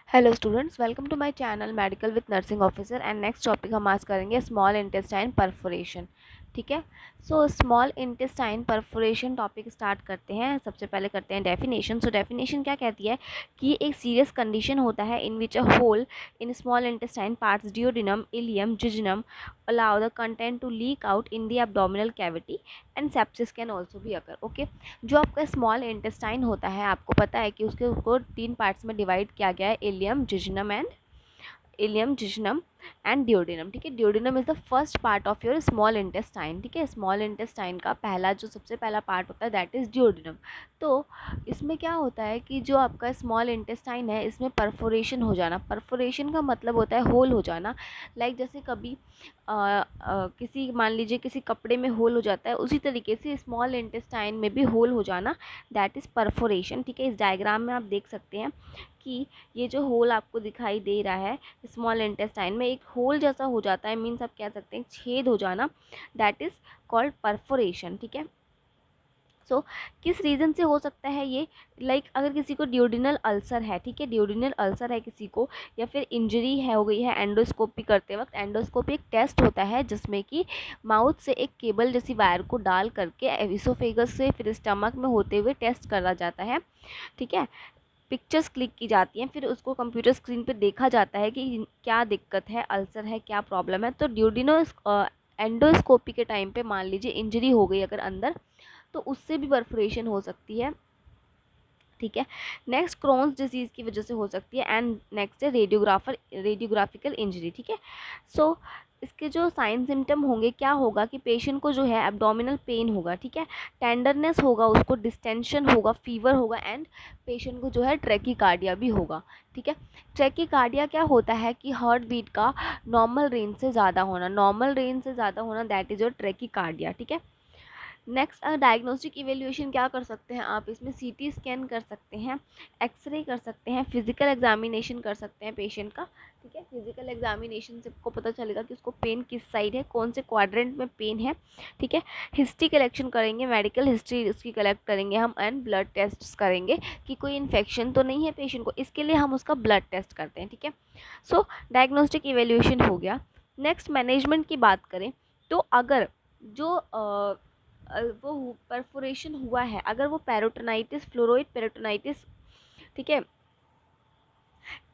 Hello students, welcome to my channel medical with nursing officer. And next topic हम आज करेंगे small intestine perforation. ठीक है, so small intestine perforation topic start करते हैं। सबसे पहले करते हैं डेफिनेशन। सो डेफिनेशन क्या कहती है कि एक सीरियस कंडीशन होता है in which a hole in small intestine parts duodenum, ileum, jejunum allow the content to leak out in the abdominal cavity and sepsis can also भी अकर। ओके, जो आपका स्मॉल इंटेस्टाइन होता है, आपको पता है कि उसको 3 पार्ट्स में डिवाइड किया गया है, इलियम जिजनम एंड डियोडिनम। ठीक है, duodenum is the first part of your small intestine. ठीक है, स्मॉल इंटेस्टाइन का सबसे पहला पार्ट होता है दैट इज डियोडिनम। तो इसमें क्या होता है कि जो आपका स्मॉल इंटेस्टाइन है, इसमें परफोरेशन हो जाना। परफोरेशन का मतलब होता है होल हो जाना। जैसे कभी किसी, मान लीजिए किसी कपड़े में होल हो जाता है, उसी तरीके से स्मॉल इंटेस्टाइन में भी होल हो जाना, दैट इज़ परफोरेशन। ठीक है, इस डायग्राम में आप देख सकते हैं कि ये जो होल आपको दिखाई दे रहा है स्मॉल इंटेस्टाइन में, एक होल जैसा हो जाता है, मीन्स आप कह सकते हैं छेद हो जाना, दैट इज़ कॉल्ड परफोरेशन। ठीक है, सो किस रीज़न से हो सकता है ये? अगर किसी को डियोडिनल अल्सर है, ठीक है, डियोडिनल अल्सर है किसी को, या फिर इंजरी है हो गई है एंडोस्कोपी करते वक्त। एंडोस्कोपी एक टेस्ट होता है जिसमें कि माउथ से एक केबल जैसी वायर को डाल करके एसोफेगस से फिर स्टमक में होते हुए टेस्ट करा जाता है। ठीक है, पिक्चर्स क्लिक की जाती हैं, फिर उसको कंप्यूटर स्क्रीन पे देखा जाता है कि क्या दिक्कत है, अल्सर है, क्या प्रॉब्लम है। तो ड्यूडिनो एंडोस्कोपी के टाइम पे मान लीजिए इंजरी हो गई अगर अंदर, तो उससे भी परफोरेशन हो सकती है। ठीक है, नेक्स्ट क्रोन्स डिजीज़ की वजह से हो सकती है। एंड नेक्स्ट है रेडियोग्राफिकल इंजरी। ठीक है, सो इसके जो साइन सिम्टम होंगे, क्या होगा कि पेशेंट को जो है एब्डोमिनल पेन होगा, ठीक है, टेंडरनेस होगा, उसको डिस्टेंशन होगा, फीवर होगा, एंड पेशेंट को जो है ट्रैकीकार्डिया भी होगा। ठीक है, ट्रैकीकार्डिया क्या होता है कि हार्ट बीट का नॉर्मल रेंज से ज़्यादा होना, दैट इज़ योर ट्रैकीकार्डिया। ठीक है, नेक्स्ट डायग्नोस्टिक इवेल्यूएशन क्या कर सकते हैं आप इसमें? सीटी स्कैन कर सकते हैं, एक्सरे कर सकते हैं, फिजिकल एग्जामिनेशन कर सकते हैं पेशेंट का। ठीक है, फिजिकल एग्जामिनेशन से आपको पता चलेगा कि उसको पेन किस साइड है, कौन से क्वाड्रेंट में पेन है। ठीक है, हिस्ट्री कलेक्शन करेंगे, मेडिकल हिस्ट्री उसकी कलेक्ट करेंगे हम, एंड ब्लड टेस्ट करेंगे कि कोई इन्फेक्शन तो नहीं है पेशेंट को, इसके लिए हम उसका ब्लड टेस्ट करते हैं। ठीक है, सो डायग्नोस्टिक इवेल्यूएशन हो गया। नेक्स्ट मैनेजमेंट की बात करें तो अगर जो वो परफोरेशन हुआ है, अगर वो पेरिटोनाइटिस, फ्लोरोइड पेरिटोनाइटिस, ठीक है,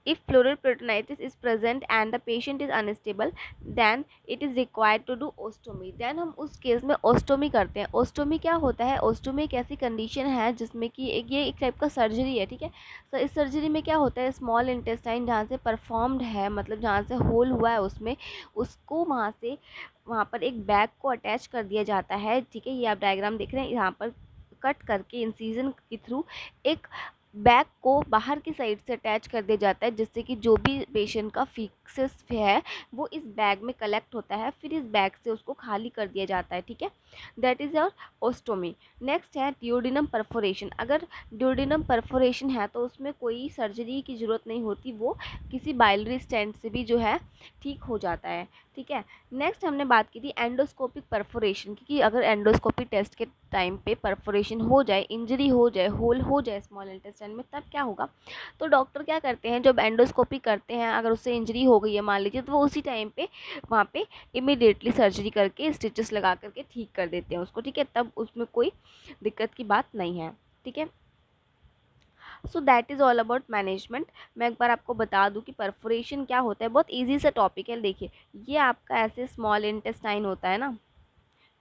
if floral peritonitis is present and the patient is unstable, then it is required to do ostomy। then हम उस केस में ओस्टोमी करते हैं। ओस्टोमी क्या होता है? ओस्टोमी एक ऐसी कंडीशन है जिसमें कि ये एक टाइप का सर्जरी है। ठीक है, सो इस सर्जरी में क्या होता है, स्मॉल इंटेस्टाइन जहाँ से परफॉर्म्ड है, मतलब जहाँ से होल हुआ है उसमें, उसको वहाँ पर एक बैग को अटैच कर दिया जाता है। ठीक है, ये आप डायग्राम देख रहे हैं, यहाँ पर कट करके इंसीजन के थ्रू एक बैग को बाहर की साइड से अटैच कर दिया जाता है, जिससे कि जो भी पेशेंट का फीसेस है वो इस बैग में कलेक्ट होता है, फिर इस बैग से उसको खाली कर दिया जाता है। ठीक है, that is your ostomy. Next है डियोडिनम परफोरेशन। अगर डियोडिनम परफोरेशन है तो उसमें कोई सर्जरी की ज़रूरत नहीं होती, वो किसी बाइलरी स्टेंट से भी जो है ठीक हो जाता है। ठीक है, नेक्स्ट हमने बात की थी एंडोस्कोपिक परफोरेशन की, कि अगर एंडोस्कोपी टेस्ट के टाइम पे परफोरेशन हो जाए, इंजरी हो जाए, होल हो जाए स्मॉल इंटेस्टाइन में, तब क्या होगा? तो डॉक्टर क्या करते हैं, जब एंडोस्कोपी करते हैं, अगर उससे इंजरी हो गई है मान लीजिए, तो वो उसी टाइम पे वहाँ पे इमिडिएटली सर्जरी करके स्टिचेस लगा करके ठीक कर देते हैं उसको। ठीक है, तब उसमें कोई दिक्कत की बात नहीं है। ठीक है, so that is all about management. मैं एक बार आपको बता दूं कि परफोरेशन क्या होता है, बहुत ईजी सा टॉपिक है। देखिए, ये आपका ऐसे स्मॉल इंटेस्टाइन होता है ना,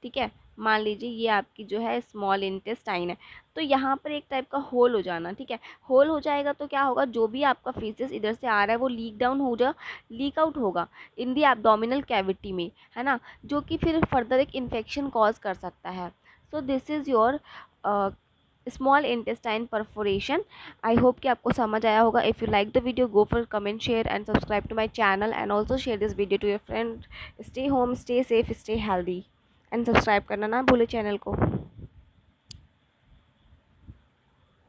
ठीक है, मान लीजिए ये आपकी जो है स्मॉल इंटेस्टाइन है, तो यहाँ पर एक टाइप का होल हो जाना। ठीक है, होल हो जाएगा तो क्या होगा, जो भी आपका फीसेस इधर से आ रहा है वो लीक आउट होगा इन दी एब्डोमिनल कैविटी में, है ना, जो कि फिर फर्दर एक इन्फेक्शन कॉज कर सकता है। So this is your small intestine perforation. I hope कि आपको समझ आया होगा। If you like the video, go for comment, share and subscribe to my channel, and also share this video to your friend. Stay home, stay safe, stay healthy, and subscribe करना ना भूले channel को।